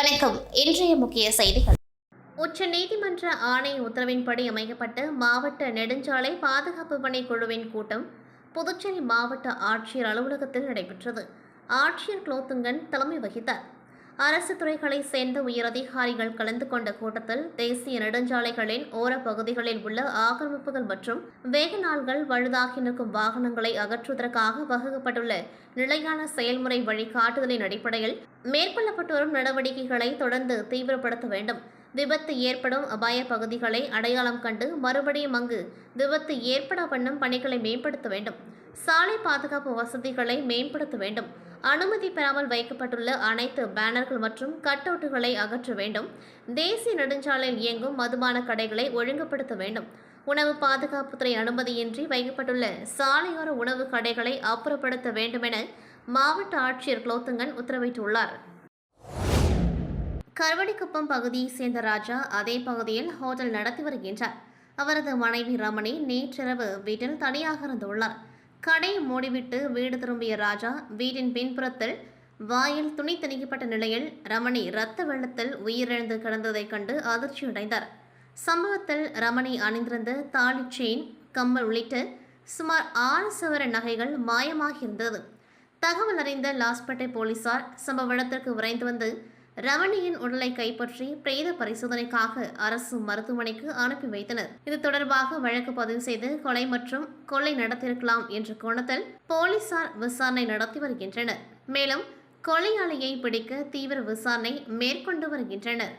வணக்கம். இன்றைய முக்கிய செய்திகள். உச்ச நீதிமன்ற ஆணை உத்தரவின்படி அமைக்கப்பட்ட மாவட்ட நெடுஞ்சாலை பாதுகாப்பு பணி குழுவின் கூட்டம் புதுச்சேரி மாவட்ட ஆட்சியர் அலுவலகத்தில் நடைபெற்றது. ஆட்சியர் குலோத்துங்கன் தலைமை வகித்தார். அரசு துறைகளைச் சேர்ந்த உயரதிகாரிகள் கலந்து கொண்ட கூட்டத்தில் தேசிய நெடுஞ்சாலைகளின் ஓரப்பகுதிகளில் உள்ள ஆக்கிரமிப்புகள் மற்றும் வேக நாள்கள் பழுதாகி நிற்கும் வாகனங்களை அகற்றுவதற்காக வகுக்கப்பட்டுள்ள நிலையான செயல்முறை வழிகாட்டுதலின் அடிப்படையில் மேற்கொள்ளப்பட்டு வரும் நடவடிக்கைகளை தொடர்ந்து தீவிரப்படுத்த வேண்டும். விபத்து ஏற்படும் அபாய பகுதிகளை அடையாளம் கண்டு மறுபடியும் அங்கு விபத்து ஏற்பட வண்ணம் பணிகளை மேம்படுத்த வேண்டும். சாலை பாதுகாப்பு வசதிகளை மேம்படுத்த வேண்டும். அனுமதி பெறாமல் வைக்கப்பட்டுள்ள அனைத்து பேனர்கள் மற்றும் கட் அவுட்டுகளை அகற்ற வேண்டும். தேசிய நெடுஞ்சாலையில் இயங்கும் மதுபான கடைகளை ஒழுங்குபடுத்த வேண்டும். உணவு பாதுகாப்புத்துறை அனுமதியின்றி வைக்கப்பட்டுள்ள சாலையோர உணவு கடைகளை அப்புறப்படுத்த வேண்டும் என மாவட்ட ஆட்சியர் குலோத்துங்கன் உத்தரவிட்டுள்ளார். கருவடிக்குப்பம் பகுதியைச் சேர்ந்த ராஜா அதே பகுதியில் ஹோட்டல் நடத்தி வருகின்றார். அவரது மனைவி ரமணி நேற்றிரவு வீட்டில் தனியாக இருந்துள்ளார். கடை மூடிவிட்டு வீடு திரும்பிய ராஜா வீட்டின் பின்புறத்தில் வாயில் துணி திணிக்கப்பட்ட நிலையில் ரமணி இரத்த வெள்ளத்தில் உயிரிழந்து கிடந்ததைக் கண்டு அதிர்ச்சியடைந்தார். சம்பவத்தில் ரமணி அணிந்திருந்த தாலி, செயின், கம்மல் உள்ளிட்ட சுமார் 6 சவரன் நகைகள் மாயமாகியிருந்தது. தகவல் அறிந்த லாஸ்பேட்டை போலீசார் சம்பவ இடத்திற்கு விரைந்து வந்து ரமணியின் உடலை கைப்பற்றி பிரேத பரிசோதனைக்காக அரசு மருத்துவமனைக்கு அனுப்பி வைத்தனர். இது தொடர்பாக வழக்கு பதிவு செய்து கொலை மற்றும் கொள்ளை நடத்தியிருக்கலாம் என்ற கோணத்தில் போலீசார் விசாரணை நடத்தி வருகின்றனர். மேலும் கொலையாளியை பிடிக்க தீவிர விசாரணை மேற்கொண்டு வருகின்றனர்.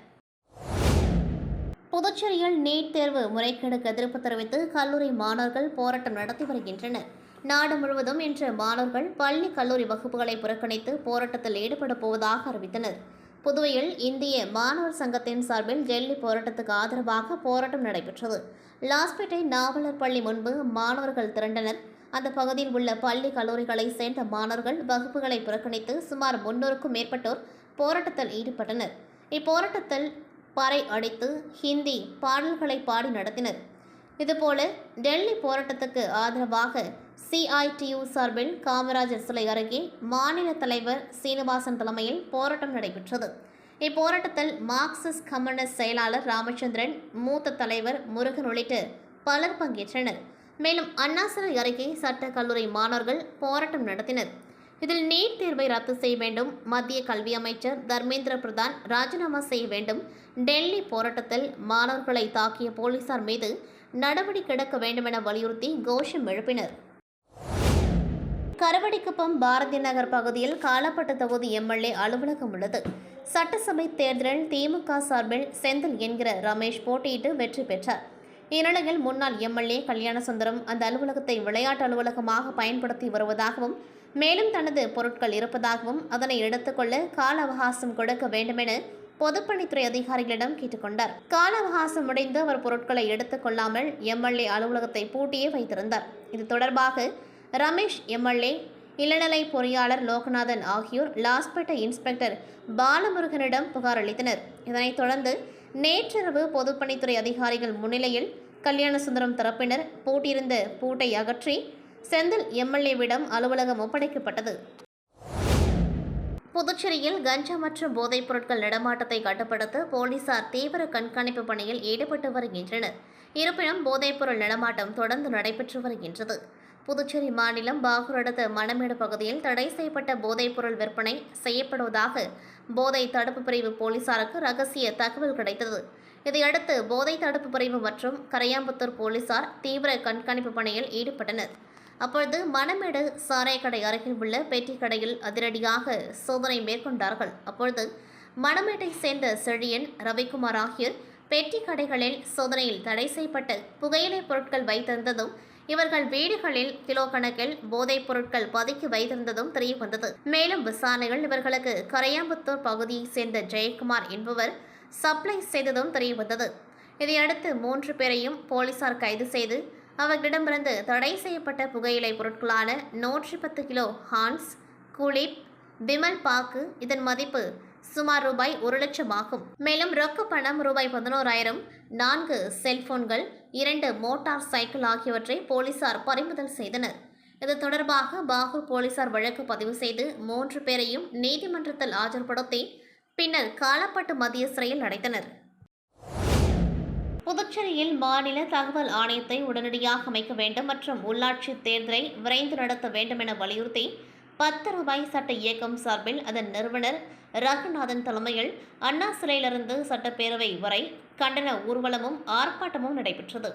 புதுச்சேரியில் நீட் தேர்வு முறைகேடுக்கு எதிர்ப்பு தெரிவித்து கல்லூரி மாணவர்கள் போராட்டம் நடத்தி வருகின்றனர். நாடு முழுவதும் இன்று மாணவர்கள் பள்ளி கல்லூரி வகுப்புகளை புறக்கணித்து போராட்டத்தில் ஈடுபட போவதாக அறிவித்தனர். புதுவையில் இந்திய மாணவர் சங்கத்தின் சார்பில் டெல்லி போராட்டத்துக்கு ஆதரவாக போராட்டம் நடைபெற்றது. லாஸ்பேட்டை நாவலர் பள்ளி முன்பு மாணவர்கள் திரண்டனர். அந்த பகுதியில் உள்ள பள்ளி கல்லூரிகளை சேர்ந்த மாணவர்கள் வகுப்புகளை புறக்கணித்து சுமார் 300க்கும் மேற்பட்டோர் போராட்டத்தில் ஈடுபட்டனர். இப்போராட்டத்தில் பறை அடித்து ஹிந்தி பாடல்களை பாடி நடத்தினர். இதுபோல டெல்லி போராட்டத்துக்கு ஆதரவாக CITU சார்பில் காமராஜர் சிலை அருகே மாநில தலைவர் சீனிவாசன் தலைமையில் போராட்டம் நடைபெற்றது. இப்போராட்டத்தில் மார்க்சிஸ்ட் கம்யூனிஸ்ட் செயலாளர் ராமச்சந்திரன், மூத்த தலைவர் முருகன் உள்ளிட்ட பலர் பங்கேற்றனர். மேலும் அண்ணா சிலை அருகே சட்ட கல்லூரி மாணவர்கள் போராட்டம் நடத்தினர். இதில் நீட் தேர்வை ரத்து செய்ய வேண்டும், மத்திய கல்வி அமைச்சர் தர்மேந்திர பிரதான் ராஜினாமா செய்ய வேண்டும், டெல்லி போராட்டத்தில் மாணவர்களை தாக்கிய போலீசார் மீது நடவடிக்கை எடுக்க வேண்டும் என வலியுறுத்தி கோஷம் எழுப்பினர். கருவடிக்குப்பம் பாரதி நகர் பகுதியில் காலப்பட்டு தொகுதி MLA அலுவலகம் உள்ளது. சட்டசபை தேர்தலில் திமுக சார்பில் செந்தில் என்கிற ரமேஷ் போட்டியிட்டு வெற்றி பெற்றார். இந்நிலையில் முன்னாள் MLA கல்யாணசுந்தரம் அந்த அலுவலகத்தை விளையாட்டு அலுவலகமாக பயன்படுத்தி வருவதாகவும், மேலும் தனது பொருட்கள் இருப்பதாகவும் அதனை எடுத்துக்கொள்ள கால அவகாசம் கொடுக்க வேண்டுமென பொதுப்பணித்துறை அதிகாரிகளிடம் கேட்டுக்கொண்டார். கால அவகாசம் முடிந்து அவர் பொருட்களை எடுத்துக் கொள்ளாமல் MLA அலுவலகத்தை பூட்டியே வைத்திருந்தார். இது தொடர்பாக ரமேஷ் MLA, இளநிலை பொறியாளர் லோகநாதன் ஆகியோர் லாஸ்பேட்டை இன்ஸ்பெக்டர் பாலமுருகனிடம் புகார் அளித்தனர். இதனைத் தொடர்ந்து நேற்றிரவு பொதுப்பணித்துறை அதிகாரிகள் முன்னிலையில் கல்யாணசுந்தரம் தரப்பினர் பூட்டியிருந்த பூட்டை அகற்றி செந்தில் MLAவிடம் அலுவலகம் ஒப்படைக்கப்பட்டது. புதுச்சேரியில் கஞ்சா மற்றும் போதைப் பொருட்கள் நடமாட்டத்தை கட்டுப்படுத்த போலீசார் தீவிர கண்காணிப்பு பணியில் ஈடுபட்டு வருகின்றனர். இருப்பினும் போதைப்பொருள் நடமாட்டம் தொடர்ந்து நடைபெற்று வருகின்றது. புதுச்சேரி மாநிலம் பாகூர் அடுத்த மணமேடு பகுதியில் தடை செய்யப்பட்ட போதைப்பொருள் விற்பனை செய்யப்படுவதாக போதை தடுப்பு பிரிவு போலீசாருக்கு ரகசிய தகவல் கிடைத்தது. இதையடுத்து போதை தடுப்பு பிரிவு மற்றும் கரையாம்புத்தூர் போலீசார் தீவிர கண்காணிப்பு பணியில் ஈடுபட்டனர். அப்பொழுது மணமேடு சாராயக்கடை அருகில் உள்ள பெட்டி கடையில் அதிரடியாக சோதனை மேற்கொண்டார்கள். அப்பொழுது மணமேட்டை சேர்ந்த செழியன், ரவிக்குமார் ஆகியோர் பெட்டி கடைகளில் சோதனையில் தடை செய்யப்பட்ட புகையிலை பொருட்கள் வைத்திருந்ததும், இவர்கள் வீடுகளில் கிலோ கணக்கில் போதைப் பொருட்கள் பதுக்கி வைத்திருந்ததும் தெரியவந்தது. மேலும் விசாரணைகள் இவர்களுக்கு கரையாம்புத்தூர் பகுதியைச் சேர்ந்த ஜெயக்குமார் என்பவர் சப்ளை செய்ததும் தெரியவந்தது. இதையடுத்து 3 பேரையும் போலீசார் கைது செய்து அவர்களிடமிருந்து தடை செய்யப்பட்ட புகையிலை பொருட்களான 110 கிலோ ஹான்ஸ், குலிப், விமல் பாக்கு, இதன் மதிப்பு சுமார் ரூபாய் 1 லட்சம் ஆகும். மேலும் ரொக்க பணம் ரூபாய் 11,000, 4 செல்போன்கள், 2 மோட்டார் சைக்கிள் ஆகியவற்றை போலீசார் பறிமுதல் செய்தனர். இது தொடர்பாக பாகூர் போலீசார் வழக்கு பதிவு செய்து 3 பேரையும் நீதிமன்றத்தில் ஆஜர்படுத்தி பின்னர் காலப்பட்டு மத்திய சிறையில் அடைத்தனர். புதுச்சேரியில் மாநில தகவல் ஆணையத்தை உடனடியாக அமைக்க வேண்டும் மற்றும் உள்ளாட்சி தேர்தலை விரைந்து நடத்த வேண்டும் என வலியுறுத்தி 10 ரூபாய் சட்ட இயக்கம் சார்பில் அதன் நிறுவனர் ரகுநாதன் தலைமையில் அண்ணா சிலையிலிருந்து சட்டப்பேரவை வரை கண்டன ஊர்வலமும் ஆர்ப்பாட்டமும் நடைபெற்றது.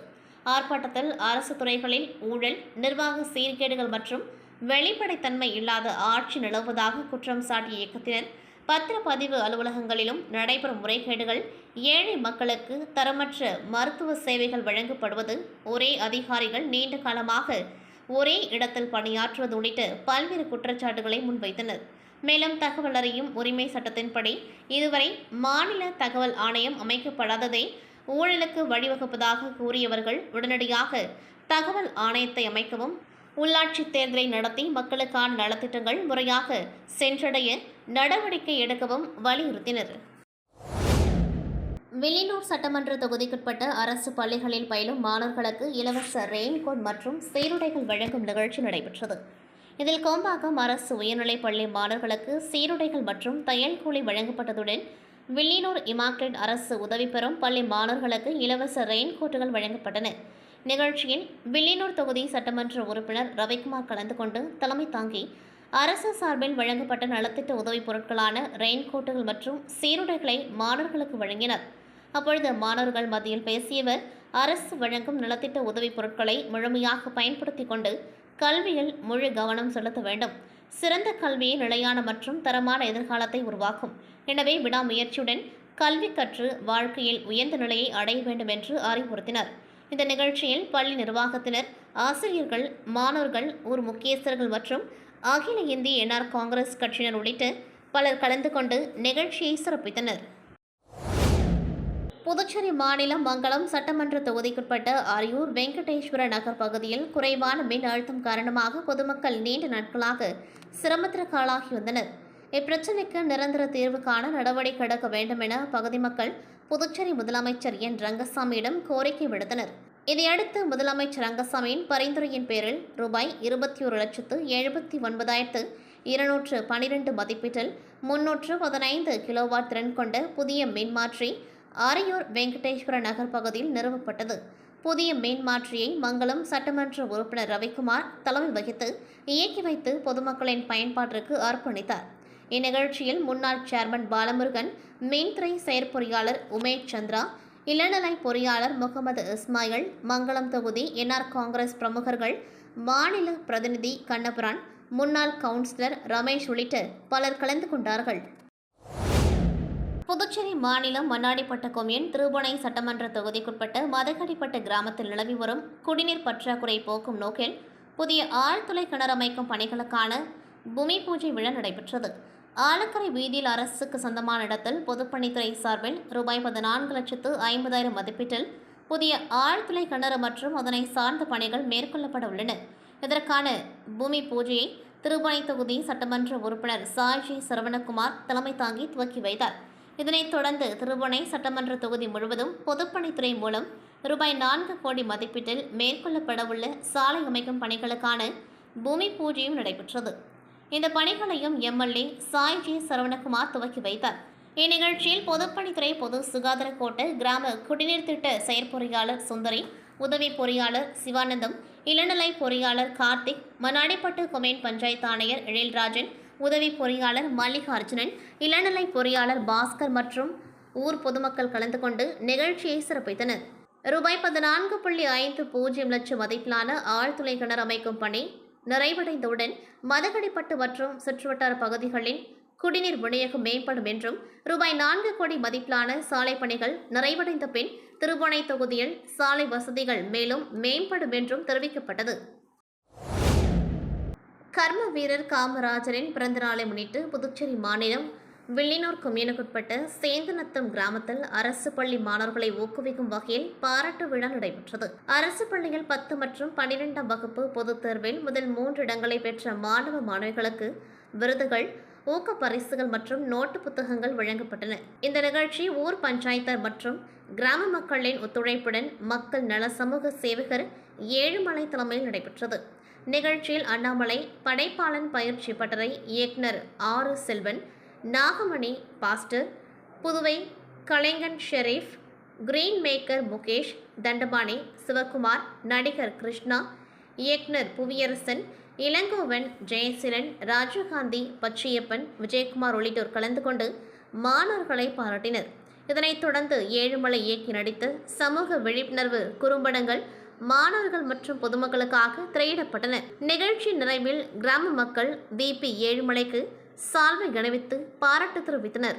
ஆர்ப்பாட்டத்தில் அரசு துறைகளில் ஊழல், நிர்வாக சீர்கேடுகள் மற்றும் வெளிப்படைத்தன்மை இல்லாத ஆட்சி நிலவுவதாக குற்றம் சாட்டிய இயக்கத்தினர் பத்திரப்பதிவு அலுவலகங்களிலும் நடைபெறும் முறைகேடுகள், ஏழை மக்களுக்கு தரமற்ற மருத்துவ சேவைகள் வழங்கப்படுவது, ஒரே அதிகாரிகள் நீண்ட காலமாக ஒரே இடத்தில் பணியாற்றுவது உள்ளிட்ட பல்வேறு குற்றச்சாட்டுகளை முன்வைத்தனர். மேலும் தகவல் அறியும் உரிமை சட்டத்தின்படி இதுவரை மாநில தகவல் ஆணையம் அமைக்கப்படாததை ஊழலுக்கு வழிவகுப்பதாக கூறியவர்கள் உடனடியாக தகவல் ஆணையத்தை அமைக்கவும், உள்ளாட்சி தேர்தலை நடத்தி மக்களுக்கான நலத்திட்டங்கள் முறையாக சென்றடைய நடவடிக்கை எடுக்கவும் வலியுறுத்தினர். வில்லியனூர் சட்டமன்ற தொகுதிக்குட்பட்ட அரசு பள்ளிகளில் பயிலும் மாணவர்களுக்கு இலவச ரெயின்கோட் மற்றும் சீருடைகள் வழங்கும் நிகழ்ச்சி நடைபெற்றது. இதில் கோம்பாக்கம் அரசு உயர்நிலைப் பள்ளி மாணவர்களுக்கு சீருடைகள் மற்றும் தையல் கூலி வழங்கப்பட்டதுடன் வில்லியனூர் இமாக்லேட் அரசு உதவி பெறும் பள்ளி மாணவர்களுக்கு இலவச ரெயின்கோட்டுகள் வழங்கப்பட்டன. நிகழ்ச்சியில் வில்லியனூர் தொகுதி சட்டமன்ற உறுப்பினர் ரவிக்குமார் கலந்து கொண்டு தலைமை தாங்கி அரசு சார்பில் வழங்கப்பட்ட நலத்திட்ட உதவிப் பொருட்களான ரெயின்கோட்டுகள் மற்றும் சீருடைகளை மாணவர்களுக்கு வழங்கினர். அப்பொழுது மாணவர்கள் மத்தியில் பேசியவர், அரசு வழங்கும் நலத்திட்ட உதவிப் பொருட்களை முழுமையாக பயன்படுத்திக் கொண்டு கல்வியில் முழு கவனம் செலுத்த வேண்டும். சிறந்த கல்வியை நிலையான மற்றும் தரமான எதிர்காலத்தை உருவாக்கும். எனவே விடாமுயற்சியுடன் கல்வி கற்று வாழ்க்கையில் உயர்ந்த நிலையை அடைய வேண்டும் என்று அறிவுறுத்தினர். இந்த நிகழ்ச்சியில் பள்ளி நிர்வாகத்தினர், ஆசிரியர்கள், மாணவர்கள், ஊர் முக்கியஸ்தர்கள் மற்றும் அகில இந்திய என்ஆர் காங்கிரஸ் கட்சியினர் உள்ளிட்ட பலர் கலந்து கொண்டு நிகழ்ச்சியை சிறப்பித்தனர். புதுச்சேரி மாநிலம் மங்களம் சட்டமன்ற தொகுதிக்குட்பட்ட அரியூர் வெங்கடேஸ்வர நகர் பகுதியில் குறைவான மின் அழுத்தம் காரணமாக பொதுமக்கள் நீண்ட நாட்களாக சிரமத்திற்கு ஆளாகி வந்தனர். இப்பிரச்சினைக்கு நிரந்தர தீர்வு காண நடவடிக்கை எடுக்க வேண்டும் என பகுதி மக்கள் புதுச்சேரி முதலமைச்சர் என் ரங்கசாமியிடம் கோரிக்கை விடுத்தனர். இதையடுத்து முதலமைச்சர் ரங்கசாமியின் பரிந்துரையின் பேரில் ரூபாய் 21,79,212 மதிப்பீட்டில் 315 கிலோவாட் திறன் கொண்ட புதிய மின்மாற்றி அரியூர் வெங்கடேஸ்வர நகர் பகுதியில் நிறுவப்பட்டது. புதிய மின்மாற்றியை மங்களம் சட்டமன்ற உறுப்பினர் ரவிக்குமார் தலைமை வகித்து இயக்கி வைத்து பொதுமக்களின் பயன்பாட்டிற்கு அர்ப்பணித்தார். இந்நிகழ்ச்சியில் முன்னாள் சேர்மன் பாலமுருகன், மின்துறை செயற்பொறியாளர் உமேஷ் சந்திரா, இளநிலை பொறியாளர் முகமது இஸ்மாயில், மங்களம் தொகுதி என்ஆர் காங்கிரஸ் பிரமுகர்கள், மாநில பிரதிநிதி கண்ணபுரான், முன்னாள் கவுன்சிலர் ரமேஷ் உள்ளிட்ட பலர் கலந்து கொண்டார்கள். புதுச்சேரி மாநிலம் மண்ணாடிப்பட்டு கொம்யூன் திருபுவனை சட்டமன்ற தொகுதிக்குட்பட்ட மதகடிப்பட்டு கிராமத்தில் நிலவி வரும் குடிநீர் பற்றாக்குறை போக்கும் நோக்கில் புதிய ஆழ்துளை கிணறு அமைக்கும் பணிகளுக்கான பூமி பூஜை விழா நடைபெற்றது. ஆலக்கரை வீதியில் அரசுக்கு சொந்தமான இடத்தில் பொதுப்பணித்துறை சார்பில் ரூபாய் 14,50,000 மதிப்பீட்டில் புதிய ஆழ்துளை கிணறு மற்றும் அதனை சார்ந்த பணிகள் மேற்கொள்ளப்பட உள்ளன. இதற்கான பூமி பூஜையை திருபுவனை தொகுதி சட்டமன்ற உறுப்பினர் சாய்ஜி சரவணகுமார் தலைமை தாங்கி துவக்கி வைத்தார். இதனைத் தொடர்ந்து திருபுவனை சட்டமன்ற தொகுதி முழுவதும் பொதுப்பணித்துறை மூலம் ரூபாய் 4 கோடி மதிப்பீட்டில் மேற்கொள்ளப்படவுள்ள சாலை அமைக்கும் பணிகளுக்கான பூமி பூஜையும் நடைபெற்றது. இந்த பணிகளையும் எம்எல்ஏ சாய்ஜி சரவணகுமார் துவக்கி வைத்தார். இந்நிகழ்ச்சியில் பொதுப்பணித்துறை பொது சுகாதார கோட்ட கிராம குடிநீர் திட்ட செயற்பொறியாளர் சுந்தரி, உதவி பொறியாளர் சிவானந்தம், இளநிலை பொறியாளர் கார்த்திக், மண்ணாடிப்பட்டு கொம்யூன் பஞ்சாயத்து ஆணையர் எழில்ராஜன், உதவி பொறியாளர் மல்லிகார்ஜுனன், இளநிலை பொறியாளர் பாஸ்கர் மற்றும் ஊர் பொதுமக்கள் கலந்து கொண்டு நிகழ்ச்சியை சிறப்பித்தனர். ரூபாய் 14,50 லட்சம் மதிப்பிலான ஆழ்துளை கிணறு அமைக்கும் பணி நிறைவடைந்தவுடன் மதகடிப்பட்டு மற்றும் சுற்றுவட்டார பகுதிகளில் குடிநீர் விநியோகம் மேம்படும் என்றும், ரூபாய் 4 கோடி மதிப்பிலான சாலை பணிகள் நிறைவடைந்த பின் திருபுவனை தொகுதியில் சாலை வசதிகள் மேலும் மேம்படும் என்றும் தெரிவிக்கப்பட்டது. கர்ம வீரர் காமராஜரின் பிறந்தநாளை முன்னிட்டு புதுச்சேரி மாநிலம் வில்லியனூர் கொம்யூனுக்குட்பட்ட சேந்தநத்தம் கிராமத்தில் அரசு பள்ளி மாணவர்களை ஊக்குவிக்கும் வகையில் பாராட்டு விழா நடைபெற்றது. அரசு பள்ளியில் 10 மற்றும் 12ஆம் வகுப்பு பொதுத் தேர்வில் முதல் 3 இடங்களை பெற்ற மாணவ மாணவிகளுக்கு விருதுகள், ஊக்க பரிசுகள் மற்றும் நோட்டு புத்தகங்கள் வழங்கப்பட்டன. இந்த நிகழ்ச்சி ஊர் பஞ்சாயத்தர் மற்றும் கிராம மக்களின் ஒத்துழைப்புடன் மக்கள் நல சமூக சேவகர் ஏழுமலை தலைமையில் நடைபெற்றது. நிகழ்ச்சியில் அண்ணாமலை படைப்பாளன் பயிற்சி பட்டறை இயக்குனர் ஆறு செல்வன், நாகமணி பாஸ்டர், புதுவை கலைஞன் ஷெரீப், கிரீன் மேக்கர் முகேஷ், தண்டபாணி சிவகுமார், நடிகர் கிருஷ்ணா, இயக்குனர் புவியரசன், இளங்கோவன், ஜெயசீலன், ராஜீவ்காந்தி, பச்சையப்பன், விஜயகுமார் உள்ளிட்டோர் கலந்து கொண்டு மாணவர்களை பாராட்டினர். இதனைத் தொடர்ந்து ஏழுமலை இயக்கி நடித்த சமூக விழிப்புணர்வு குறும்படங்கள் மாணவர்கள் மற்றும் பொதுமக்களுக்காக திரையிடப்பட்டன. நிகழ்ச்சி நிறைவில் கிராம மக்கள் VP ஏழுமலைக்கு சால்வை அணிவித்து பாராட்டு தெரிவித்தனர்.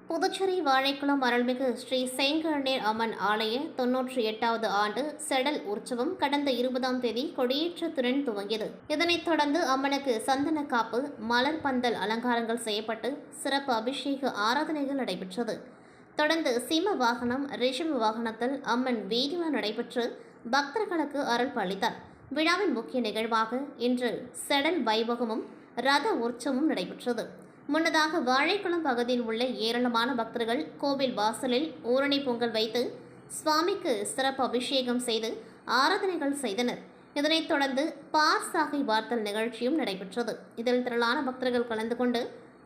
புதுச்சேரி வாழைக்குளம் அருள்மிகு ஸ்ரீ செங்கண்ணீர் அம்மன் ஆலய 98வது ஆண்டு செடல் உற்சவம் கடந்த 20ஆம் தேதி கொடியேற்றத்துடன் துவங்கியது. இதனைத் தொடர்ந்து அம்மனுக்கு சந்தன காப்பு, மலர் பந்தல் அலங்காரங்கள் செய்யப்பட்டு சிறப்பு அபிஷேக ஆராதனைகள் நடைபெற்றது. தொடர்ந்து சிம்ம வாகனம், ரிஷப வாகனத்தில் அம்மன் வீதியுலா நடைபெற்று பக்தர்களுக்கு அருள் பாலித்தார். விழாவின் முக்கிய நிகழ்வாக இன்று செடல் வைபவமும் ரத உற்சவமும் நடைபெற்றது. முன்னதாக வாழைக்குளம் பகுதியில் உள்ள ஏராளமான பக்தர்கள் கோவில் வாசலில் ஊரணி பொங்கல் வைத்து சுவாமிக்கு சிறப்பு அபிஷேகம் செய்து ஆராதனைகள் செய்தனர். இதனைத் தொடர்ந்து பார்சாகை வார்த்தல் நிகழ்ச்சியும் நடைபெற்றது. இதில் திரளான பக்தர்கள் கலந்து கொண்டு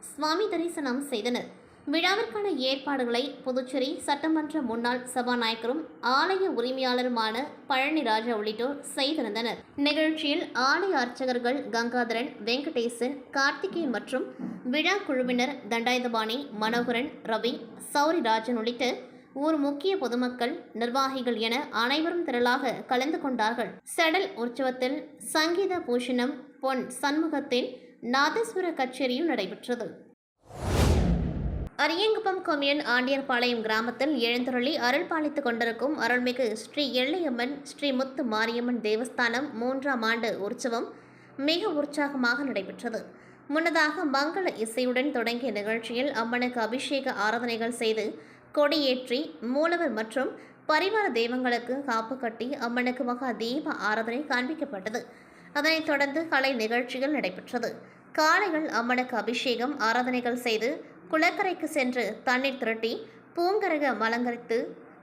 சுவாமி தரிசனம் செய்தனர். விழாவிற்கான ஏற்பாடுகளை புதுச்சேரி சட்டமன்ற முன்னாள் சபாநாயகரும் ஆலய உரிமையாளருமான பழனி ராஜா உள்ளிட்டோர் செய்திருந்தனர். நிகழ்ச்சியில் ஆலய அர்ச்சகர்கள் கங்காதரன், வெங்கடேசன், கார்த்திகேயன் மற்றும் விழா குழுவினர் தண்டாயுதபாணி, மனோகரன், ரவி, சௌரிராஜன் உள்ளிட்ட ஊர் முக்கிய பொதுமக்கள், நிர்வாகிகள் என அனைவரும் திரளாக கலந்து கொண்டார்கள். செடல் உற்சவத்தில் சங்கீத பூஷணம், பொன் சண்முகத்தின் நாதஸ்வர கச்சேரியும் நடைபெற்றது. அரியங்குப்பம் கொம்யூன் ஆண்டியர்பாளையம் கிராமத்தில் எழுந்தருளி அருள் பாலித்துக் கொண்டிருக்கும் அருள்மிகு ஸ்ரீ எல்லையம்மன் ஸ்ரீ முத்து மாரியம்மன் தேவஸ்தானம் 3ஆம் ஆண்டு உற்சவம் மிக உற்சாகமாக நடைபெற்றது. முன்னதாக மங்கள இசையுடன் தொடங்கிய நிகழ்ச்சியில் அம்மனுக்கு அபிஷேக ஆராதனைகள் செய்து கொடியேற்றி மூலவர் மற்றும் பரிவார தெய்வங்களுக்கு காப்பு கட்டி அம்மனுக்கு மகா தீப ஆராதனை காண்பிக்கப்பட்டது. அதனைத் தொடர்ந்து கலை நிகழ்ச்சிகள் நடைபெற்றது. காளைகள் அம்மனுக்கு அபிஷேகம் ஆராதனைகள் செய்து குளக்கரைக்கு சென்று தண்ணீர் திரட்டி பூங்கரகம் அலங்கரித்து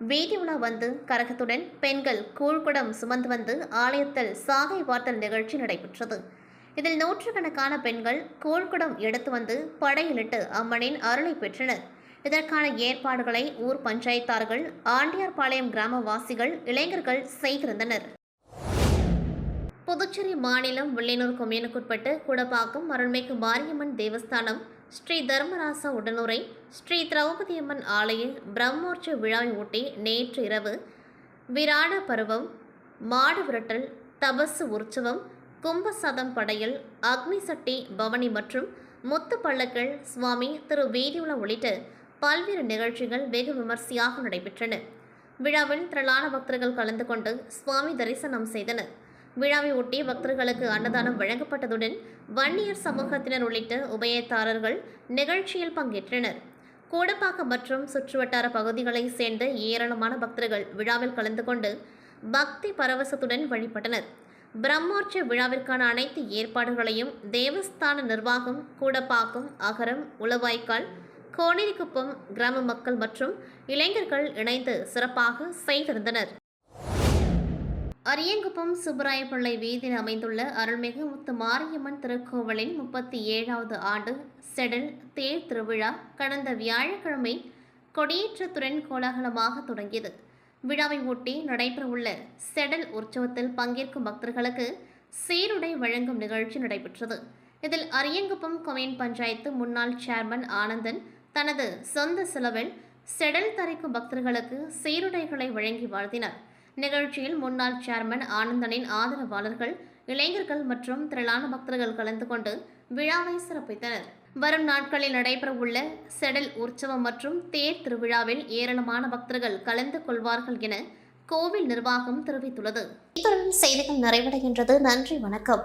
வீதி உலா வந்து கரகத்துடன் பெண்கள் கூழ்குடம் சுமந்து வந்து ஆலயத்தில் சாகை வார்த்தல் நிகழ்ச்சி நடைபெற்றது. இதில் நூற்றுக்கணக்கான பெண்கள் கூழ்குடம் எடுத்து வந்து படையிலிட்டு அம்மனின் அருளை பெற்றனர். இதற்கான ஏற்பாடுகளை ஊர் பஞ்சாயத்தார்கள், ஆண்டியார்பாளையம் கிராமவாசிகள், இளைஞர்கள் செய்திருந்தனர். புதுச்சேரி மாநிலம் வில்லியனூர் கொம்யூனுக்குட்பட்டு குடப்பாக்கம் அருள்மிகு மாரியம்மன் தேவஸ்தானம் ஸ்ரீ தர்மராசா உடனுரை ஸ்ரீ திரௌபதியம்மன் ஆலய பிரம்மோற்சவ விழாவை ஒட்டி நேற்று இரவு விராட பருவம், மாடு விரட்டல், தபசு உற்சவம், கும்பசதம் படையல், அக்னி சட்டி பவனி மற்றும் முத்து பள்ளக்கள், சுவாமி திரு வீதியுலா உள்ளிட்ட பல்வேறு நிகழ்ச்சிகள் வெகு விமர்சையாக நடைபெற்றன. விழாவில் திரளான பக்தர்கள் கலந்து கொண்டு சுவாமி தரிசனம் செய்தனர். விழாவை ஒட்டி பக்தர்களுக்கு அன்னதானம் வழங்கப்பட்டதுடன் வன்னியர் சமூகத்தினர் உள்ளிட்ட உபயதாரர்கள் நிகழ்ச்சியில் பங்கேற்றனர். கூடப்பாக்கம் மற்றும் சுற்றுவட்டார பகுதிகளைச் சேர்ந்த ஏராளமான பக்தர்கள் விழாவில் கலந்து கொண்டு பக்தி பரவசத்துடன் வழிபட்டனர். பிரம்மோற்சவ விழாவிற்கான அனைத்து ஏற்பாடுகளையும் தேவஸ்தான நிர்வாகம், கூடப்பாக்கம், அகரம், உளவாய்க்கால், கோனேரிக்குப்பம் கிராம மக்கள் மற்றும் இளைஞர்கள் இணைந்து சிறப்பாக செய்திருந்தனர். அரியங்குப்பம் சுப்பராயப்பிள்ளை வீதியில் அமைந்துள்ள அருள்மிகு முத்து மாரியம்மன் திருக்கோவிலின் 37வது ஆண்டு செடல் தேர் திருவிழா கடந்த வியாழக்கிழமை கொடியேற்றத்துடன் கோலாகலமாக தொடங்கியது. விழாவை ஒட்டி நடைபெறவுள்ள செடல் உற்சவத்தில் பங்கேற்கும் பக்தர்களுக்கு சீருடை வழங்கும் நிகழ்ச்சி நடைபெற்றது. இதில் அரியங்குப்பம் கொம்யூன் பஞ்சாயத்து முன்னாள் சேர்மன் ஆனந்தன் தனது சொந்த செலவில் செடல் தரிக்கும் பக்தர்களுக்கு சீருடைகளை வழங்கி வாழ்த்தினார். நிகழ்ச்சியில் முன்னாள் சேர்மன் ஆனந்தனின் ஆதரவாளர்கள், இளைஞர்கள் மற்றும் திரளான பக்தர்கள் கலந்து கொண்டு விழாவை சிறப்பித்தனர். வரும் நாட்களில் நடைபெறவுள்ள செடல் உற்சவம் மற்றும் தேர் திருவிழாவில் ஏராளமான பக்தர்கள் கலந்து கொள்வார்கள் என கோவில் நிர்வாகம் தெரிவித்துள்ளது. இத்துடன் செய்திகள் நிறைவடைகின்றது. நன்றி, வணக்கம்.